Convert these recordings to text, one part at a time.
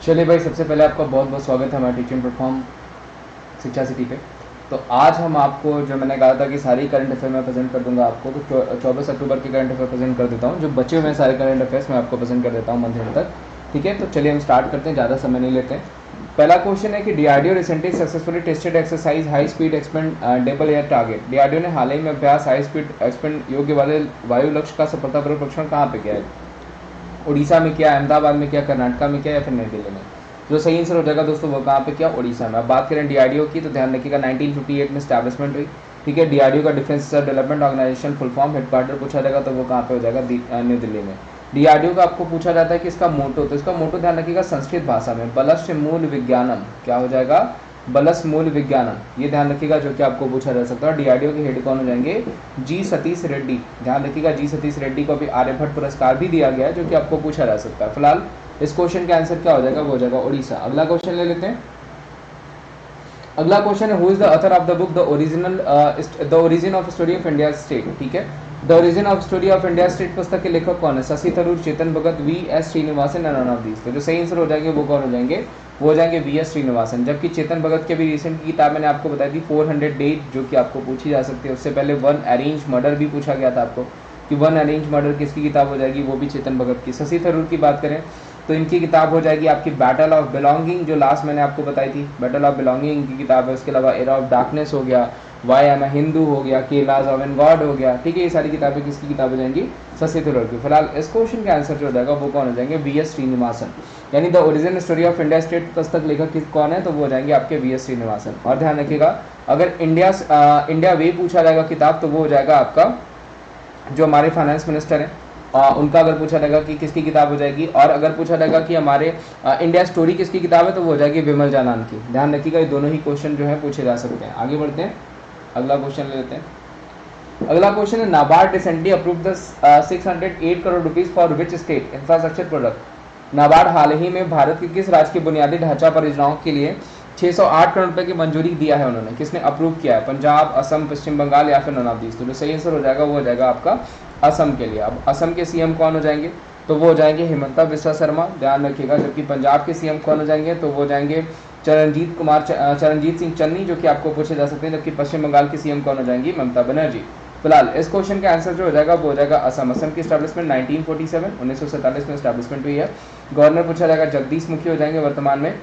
चलिए भाई, सबसे पहले आपका बहुत बहुत स्वागत है हमारे टीचिंग प्लेटफॉर्म शिक्षा सिटी पे। तो आज हम आपको, जो मैंने कहा था कि सारी करंट अफेयर मैं प्रेजेंट कर दूंगा आपको, तो 24 अक्टूबर के करंट अफेयर प्रेजेंट कर देता हूँ। जो बचे हुए सारे करंट अफेयर्स मैं आपको प्रेजेंट कर देता हूँ मंथ एंड तक। ठीक है, तो चलिए हम स्टार्ट करते हैं, ज़्यादा समय नहीं लेते हैं। पहला क्वेश्चन है कि DRDO recently successfully tested exercise high speed expendable air target. DRDO ने हाल ही में अभ्यास हाई स्पीड एक्सपेंड योग्य वाले वायु लक्ष्य का सफलतापूर्वक परीक्षण कहाँ पे किया है? उड़ीसा में किया, अहमदाबाद में किया, कर्नाटका में किया, या फिर नई दिल्ली में? जो सही आंसर हो जाएगा दोस्तों वो कहाँ पे किया? उड़ीसा में। अब बात करें डीआरडीओ की, तो ध्यान रखिएगा 1958 में स्टैब्लिशमेंट हुई। ठीक है, डीआरडीओ का defence development organisation full form headquarter पूछा जाएगा तो वो कहाँ पे हो जाएगा? न्यू दिल्ली में। डीआरडीओ का आपको पूछा जाता है कि इसका मोटो, तो इसका मोटो ध्यान रखिएगा संस्कृत भाषा में बलस्य मूल विज्ञानम। क्या हो जाएगा? बलस मूल विज्ञानम। ये ध्यान रखिएगा, जो कि आपको पूछा जा सकता है। डीआरडीओ के हेड कौन हो जाएंगे? जी सतीश रेड्डी। ध्यान रखिएगा, जी सतीश रेड्डी को अभी आर्यभट्ट पुरस्कार भी दिया गया है, जो कि आपको पूछा जा सकता है। फिलहाल इस क्वेश्चन का आंसर क्या हो जाएगा? वो हो जाएगा उड़ीसा। अगला क्वेश्चन ले लेते हैं। अगला क्वेश्चन है, who is the author of the book the origin of story of India state? ठीक है, the origin of story of India state पुस्तक के लेखक कौन है? Shashi Tharoor, Chetan Bhagat, V S Srinivasan, none of these. तो जो सही आंसर हो जाएंगे वो कौन हो जाएंगे? वो हो जाएंगे वी एस श्रीनिवासन। जबकि चेतन भगत की भी रिसेंट की किताब मैंने आपको बताई थी 400 डेज, जो कि आपको पूछी जा सकती है। उससे पहले वन अरेंज मर्डर भी पूछा गया था आपको, कि वन अरेंज मर्डर किसकी किताब हो जाएगी? वो भी चेतन भगत की। शशि थरूर की बात करें तो इनकी किताब हो जाएगी आपकी बैटल ऑफ बिलोंगिंग, जो लास्ट मैंने आपको बताई थी। बैटल ऑफ बिलोंगिंग की किताब है। उसके अलावा एरा ऑफ डार्कनेस हो गया, वाई एम ए हिंदू हो गया, केलाज ऑफ एन गॉड हो गया। ठीक है, ये सारी किताबें किसकी किताब हो जाएंगी? शशि थरूर की। फिलहाल इस क्वेश्चन का आंसर जो हो जाएगा वो कौन हो जाएंगे? V S Srinivasan. यानी the original story of India state पुस्तक लेखक कौन है? तो वो हो जाएंगे आपके वी एस श्रीनिवासन। और ध्यान रखिएगा, अगर इंडिया वे पूछा जाएगा किताब, तो वो हो जाएगा आपका जो हमारे फाइनेंस मिनिस्टर हैं उनका अगर पूछा जाएगा कि किसकी किताब हो जाएगी। और अगर पूछा जाएगा कि हमारे इंडिया स्टोरी किसकी किताब है, तो वो हो जाएगी विमल जानान की। ध्यान रखिएगा, ये दोनों ही क्वेश्चन जो है पूछे जा सकते हैं। आगे बढ़ते हैं, अगला क्वेश्चन ले लेते हैं। अगला क्वेश्चन है, NABARD recently approve the 608 crore rupees for which state infrastructure product? NABARD हाल ही में भारत के किस राज्य की बुनियादी ढांचा परियोजनाओं के लिए 608 करोड़ रुपए की मंजूरी दिया है? उन्होंने किसने अप्रूव किया है? पंजाब, असम, पश्चिम बंगाल, या फिर नन ऑफ दीस? तो जो सही आंसर हो जाएगा वो हो जाएगा आपका असम के लिए। अब असम के सीएम कौन हो जाएंगे? तो वो हो जाएंगे हिमंता बिस्वा शर्मा। ध्यान रखिएगा, जबकि पंजाब के सीएम कौन हो जाएंगे? तो वो हो जाएंगे चरणजीत सिंह चन्नी, जो कि आपको पूछे जा सकते हैं। जबकि पश्चिम बंगाल की सीएम कौन हो जाएंगी? ममता बनर्जी। फिलहाल इस क्वेश्चन का आंसर जो हो जाएगा वो हो जाएगा असम। असम की स्टैब्लिशमेंट 1947 में स्टैब्लिशमेंट हुई है। गवर्नर पूछा जाएगा जगदीश मुखी हो जाएंगे वर्तमान में।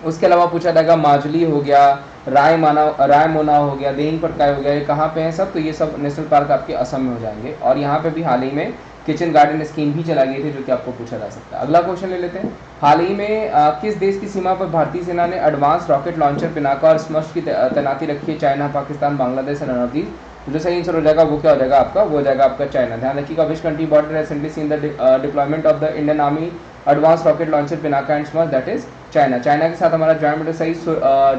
उसके अलावा पूछा जाएगा माजुली हो गया, रायमोना हो गया, देहिंग पटकाई हो गया, ये कहाँ पे हैं सब? तो ये सब नेशनल पार्क आपके असम में हो जाएंगे। और यहाँ पे भी हाल ही में किचन गार्डन स्कीम भी चलाई गई थी, जो कि आपको पूछा जा सकता है। अगला क्वेश्चन ले लेते हैं। हाल ही में किस देश की सीमा पर भारतीय सेना ने एडवांस रॉकेट लॉन्चर पिनाका और स्मश की तैनाती रखी है? चाइना, पाकिस्तान, बांग्लादेश और नॉर्थ ईस्ट। तो जो सही आंसर हो जाएगा वो क्या हो जाएगा आपका? वो हो जाएगा आपका चाइना। ध्यान रखिएगा, which country border recently seen the deployment of the Indian army advance rocket launcher Pinaka and smudge? That is China. China के साथ हमारा जॉइंट एक्सरसाइज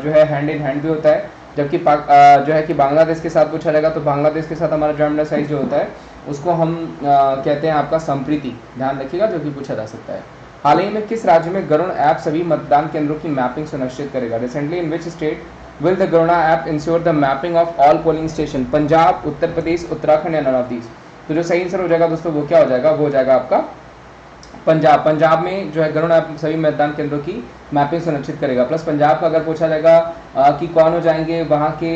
जो है हैंड इन हैंड भी होता है। जबकि जो है कि बांग्लादेश के साथ पूछा जाएगा, तो बांग्लादेश के साथ हमारा जॉइंट एक्सरसाइज जो होता है उसको हम कहते हैं आपका संप्रीति। ध्यान रखिएगा, जो कि पूछा जा सकता है। हाल ही में किस राज्य में गरुण ऐप सभी मतदान केंद्रों की मैपिंग सुनिश्चित करेगा? Recently in which state will the Garuda app ensure the mapping of all polling station? Punjab, Uttar Pradesh, Uttarakhand या नन ऑफ दीस? तो जो सही आंसर हो जाएगा दोस्तों वो क्या हो जाएगा? वो हो जाएगा आपका पंजाब। पंजाब में जो है गरुण ऐप सभी मतदान केंद्रों की मैपिंग सुनिश्चित करेगा। प्लस पंजाब का अगर पूछा जाएगा कि कौन हो जाएंगे वहाँ के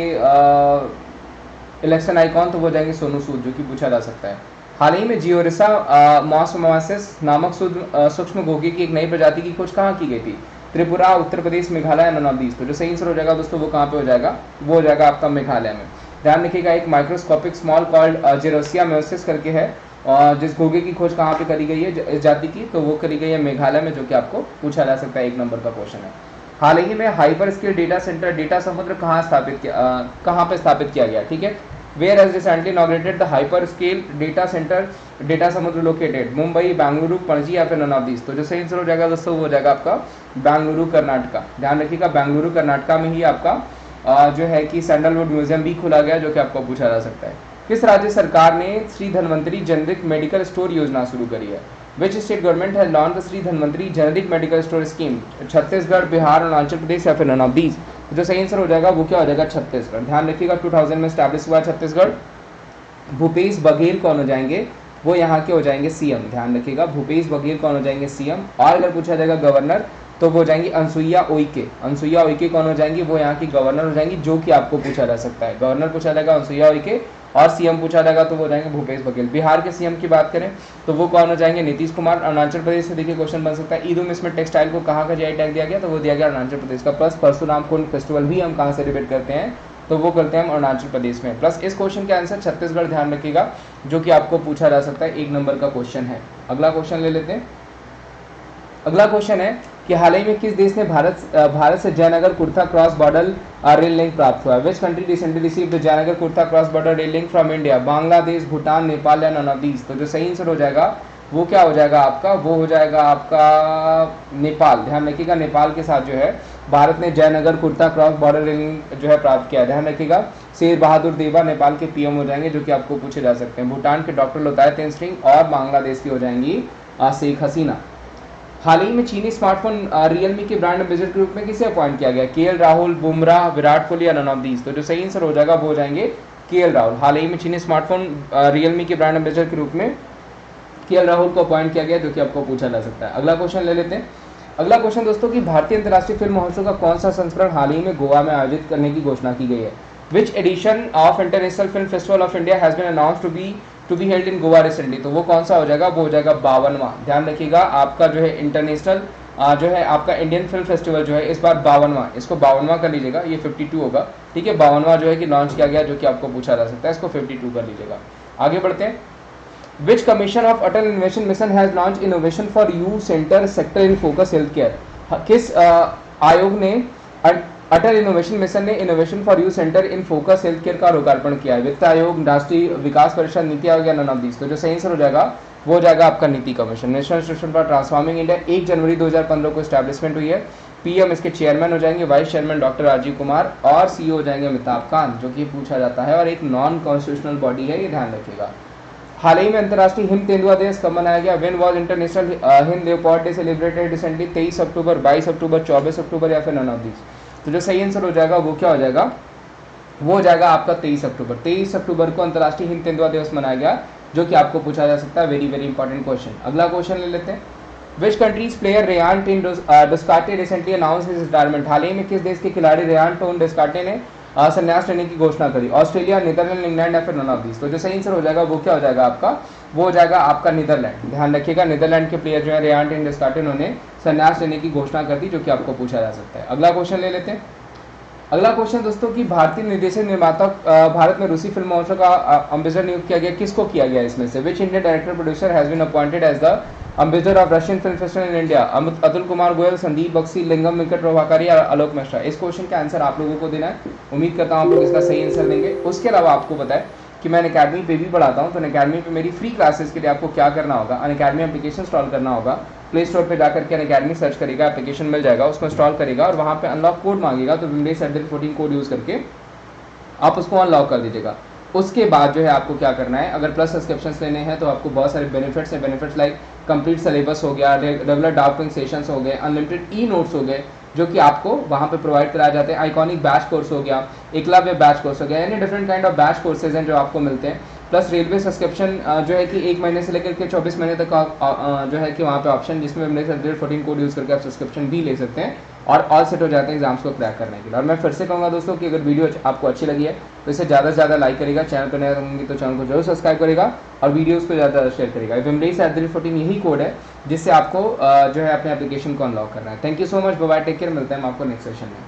इलेक्शन आइकॉन, तो वो जाएंगे सोनू सूद, जो कि पूछा जा सकता है। हाल ही में जियोरिसा मॉसमोसिस नामक सूक्ष्म घोंघे की एक नई प्रजाति की खोज कहाँ की गई थी? Tripura, Uttar Pradesh, Meghalaya, none of these? तो जो सही आंसर हो जाएगा दोस्तों वो कहाँ पे हो जाएगा? वो हो जाएगा आपका मेघालय में। ध्यान रखिएगा, एक माइक्रोस्कोपिक स्मॉल कॉल्ड जेरोसिया मेयोसिस करके है, और जिस घोंघे की खोज कहाँ पे करी गई है इस जाति की, तो वो करी गई है मेघालय में, जो कि आपको पूछा जा सकता है। 1 नंबर का क्वेश्चन है। हाल ही में hyperscale data centre data Samudra कहाँ पे स्थापित किया गया? ठीक है, where has recently inaugurated the hyperscale data centre data Samudra located? Mumbai, Bengaluru, Panaji या फिर नन ऑफ दीस? तो जो सही आंसर हो जाएगा दोस्तों वो हो जाएगा आपका बेंगलुरु कर्नाटका। ध्यान रखिएगा, बेंगलुरु कर्नाटका में ही आपका जो है कि सैंडलवुड म्यूजियम भी खुला गया, जो कि आपको पूछा जा सकता है। किस राज्य सरकार ने Shri Dhanvantari generic medical store योजना शुरू करी है? Which state government has launch the Shri Dhanvantari generic medical store scheme? Chhattisgarh, Bihar, Arunachal Pradesh या फिर नन ऑफ दीज? जो सही आंसर हो जाएगा वो क्या हो जाएगा? छत्तीसगढ़। ध्यान रखिएगा, 2000 में स्टैब्लिश हुआ छत्तीसगढ़। भूपेश बघेल कौन हो जाएंगे? वो यहाँ के हो जाएंगे सीएम। ध्यान रखिएगा, भूपेश बघेल कौन हो जाएंगे? सीएम। और अगर पूछा जाएगा गवर्नर, तो वो हो जाएंगी अनसुईया उइके। अनसुईया उइके कौन हो जाएंगी? वो यहाँ की गवर्नर हो जाएंगी, जो कि आपको पूछा जा सकता है। गवर्नर पूछा जाएगा अनसुईया उइके, और सीएम पूछा जाएगा तो वो हो जाएंगे भूपेश बघेल। बिहार के सीएम की बात करें तो वो कौन हो जाएंगे? नीतीश कुमार। अरुणाचल प्रदेश से देखिए क्वेश्चन बन सकता है, ईद उल इसमें टेक्सटाइल को कहाँ का जीआई टैग दिया गया? तो वो दिया गया अरुणाचल प्रदेश का। प्लस परशुराम कुंड फेस्टिवल भी हम कहाँ सेलिब्रेट करते हैं? तो वो करते हैं हम अरुणाचल प्रदेश में। प्लस इस क्वेश्चन का आंसर छत्तीसगढ़ ध्यान रखिएगा, जो कि आपको पूछा जा सकता है, 1 नंबर का क्वेश्चन है। अगला क्वेश्चन ले लेते हैं। अगला क्वेश्चन है कि हाल ही में किस देश ने भारत से Jaynagar Kurtha cross border rail link प्राप्त हुआ? Which country recently received the Jaynagar Kurtha cross border rail link from India? Bangladesh, Bhutan, Nepal या नन ऑफ दीज? तो जो सही आंसर हो जाएगा वो क्या हो जाएगा आपका? वो हो जाएगा आपका नेपाल। ध्यान रखिएगा, नेपाल के साथ जो है भारत ने Jaynagar Kurtha cross border rail link जो है प्राप्त किया। ध्यान रखिएगा, शेर बहादुर देवा नेपाल के पीएम हो जाएंगे, जो कि आपको पूछे जा सकते हैं। भूटान के डॉक्टर लोताय तेंगसिंग, और बांग्लादेश की हो जाएंगी शेख हसीना। हाल ही में चीनी स्मार्टफोन रियलमी के ब्रांड एम्बेसडर के रूप में किसे अपॉइंट किया गया? केएल राहुल, बुमराह, विराट कोहली या नन ऑफ दीज? तो जो सही आंसर हो जाएगा वो हो जाएंगे केएल राहुल। हाल ही में चीनी स्मार्टफोन रियलमी के ब्रांड एम्बेसडर के रूप में केएल राहुल को अपॉइंट किया गया, जो कि आपको पूछा जा सकता है। अगला क्वेश्चन ले लेते हैं। अगला क्वेश्चन दोस्तों कि भारतीय अंतर्राष्ट्रीय फिल्म महोत्सव का कौन सा संस्करण हाल ही में गोवा में आयोजित करने की घोषणा की गई है? Which edition of International Film Festival of India has been announced to be held in Goa recently? तो वो कौन सा हो जाएगा? वो हो जाएगा 52वां। ध्यान रखिएगा, आपका जो है इंटरनेशनल जो है आपका इंडियन फिल्म फेस्टिवल जो है इस बार 52वां, इसको 52वां कर लीजिएगा, ये 52 होगा, ठीक है। 52वां जो है कि लॉन्च किया गया, जो कि आपको पूछा जा सकता है, इसको 52 कर लीजिएगा। आगे बढ़ते हैं। Which commission of Atal innovation mission has launch innovation for you centre sector in focus health care? किस आयोग ने अटल इनोवेशन मिशन ने innovation for you centre in focus health care का लोकार्पण किया है? वित्त आयोग, राष्ट्रीय विकास परिषद, नीति आयोग या नन ऑफ दीज? तो जो सही आंसर हो जाएगा वो हो जाएगा आपका नीति commission. National institution for transforming India 1 जनवरी 2015 को स्टैब्लिशमेंट हुई है। पीएम इसके चेयरमैन हो जाएंगे, vice chairman doctor Rajeev Kumar, और सीईओ हो जाएंगे अमिताभ कांत, जो कि पूछा जाता है, और एक नॉन कॉन्स्टिट्यूशनल बॉडी है, ये ध्यान रखिएगा। हाल ही में अंतर्राष्ट्रीय हिम तेंदुआ दिवस कब मनाया गया? When was international him leopard day celebrated recently? 23 अक्टूबर, 22 अक्टूबर, 24 अक्टूबर या फिर नन ऑफ दीज? तो जो सही आंसर हो जाएगा वो क्या हो जाएगा? वो हो जाएगा आपका 23 अक्टूबर। 23 अक्टूबर को अंतर्राष्ट्रीय हिम तेंदुआ दिवस मनाया गया, जो कि आपको पूछा जा सकता है। Very very important question. अगला क्वेश्चन ले लेते हैं। Which countries player Ryan ten Doeschate recently announce his retirement? हाल ही में किस देश के खिलाड़ी रेयान टिन डिस्कार्टे ने संन्यास लेने की घोषणा करी? ऑस्ट्रेलिया, नीदरलैंड, इंग्लैंड या फिर नन ऑफ दीज? तो जो सही आंसर हो जाएगा वो क्या हो जाएगा आपका? वो हो जाएगा आपका नीदरलैंड। ध्यान रखिएगा, नीदरलैंड के प्लेयर जो है रेयान टिन डिस्कार्टे, उन्होंने संन्यास लेने की घोषणा कर दी, जो कि आपको पूछा जा सकता है। अगला क्वेश्चन ले लेते हैं। अगला क्वेश्चन दोस्तों कि भारतीय निर्देशक निर्माता भारत में रूसी फिल्म महोत्सव का अम्बेसडर नियुक्त किया गया, किसको किया गया इसमें से? Which Indian director producer has been appointed as the ambassador of Russian film festival in India? Atul Kumar Goyal, Sandeep Bakshi, Lingam Venkat Prabhakari या आलोक मिश्रा? इस क्वेश्चन का आंसर आप लोगों को देना है। उम्मीद करता हूँ आप लोग इसका सही आंसर देंगे। उसके अलावा आपको बताएं कि मैं अनअकैडमी पे भी पढ़ाता हूँ, तो अनअकैडमी पे मेरी फ्री क्लासेस के लिए आपको क्या करना होगा? अनअकैडमी एप्लीकेशन इंस्टॉल करना होगा। प्ले स्टोर पे जाकर के अनअकैडमी सर्च करेगा, एप्लीकेशन मिल जाएगा, उसको इंस्टॉल करेगा और वहाँ पे अनलॉक कोड मांगेगा, तो विमलेश@14 कोड यूज़ करके आप उसको अनलॉक कर दीजिएगा। उसके बाद जो है आपको क्या करना है, अगर प्लस सब्सक्रिप्शंस लेने हैं तो आपको बहुत सारे बेनिफिट्स हैं। बेनिफिट्स लाइक कंप्लीट सिलेबस हो गया, रेगुलर डाउटिंग सेशंस हो गए, अनलिमिटेड ई नोट्स हो गए, जो कि आपको वहाँ पे प्रोवाइड कराए जाते हैं। आइकॉनिक बैच कोर्स हो गया, एकलव्य बैच कोर्स हो गया, यानी different kind of batch courses हैं जो आपको मिलते हैं। प्लस रेलवे सब्सक्रिप्शन जो है कि 1 महीने से लेकर के 24 महीने तक जो है कि वहाँ पे ऑप्शन, जिसमें विमलेश@14 कोड यूज़ करके आप सब्सक्रिप्शन भी ले सकते हैं और ऑल सेट हो जाते हैं एग्जाम्स को क्रैक करने के लिए। और मैं फिर से कहूँगा दोस्तों कि अगर वीडियो आपको अच्छी लगी है तो इसे ज़्यादा से ज़्यादा लाइक करेगा, चैनल पर नया होंगे तो चैनल को जरूर सब्सक्राइब करेगा और वीडियोज़ को ज़्यादा शेयर करेगा। विमलेश@14 यही कोड है जिससे आपको जो है अपने एप्लीकेशन को अनलॉक करना है। Thank you so much, bye, take care, मिलते हैं हम आपको नेक्स्ट सेशन में।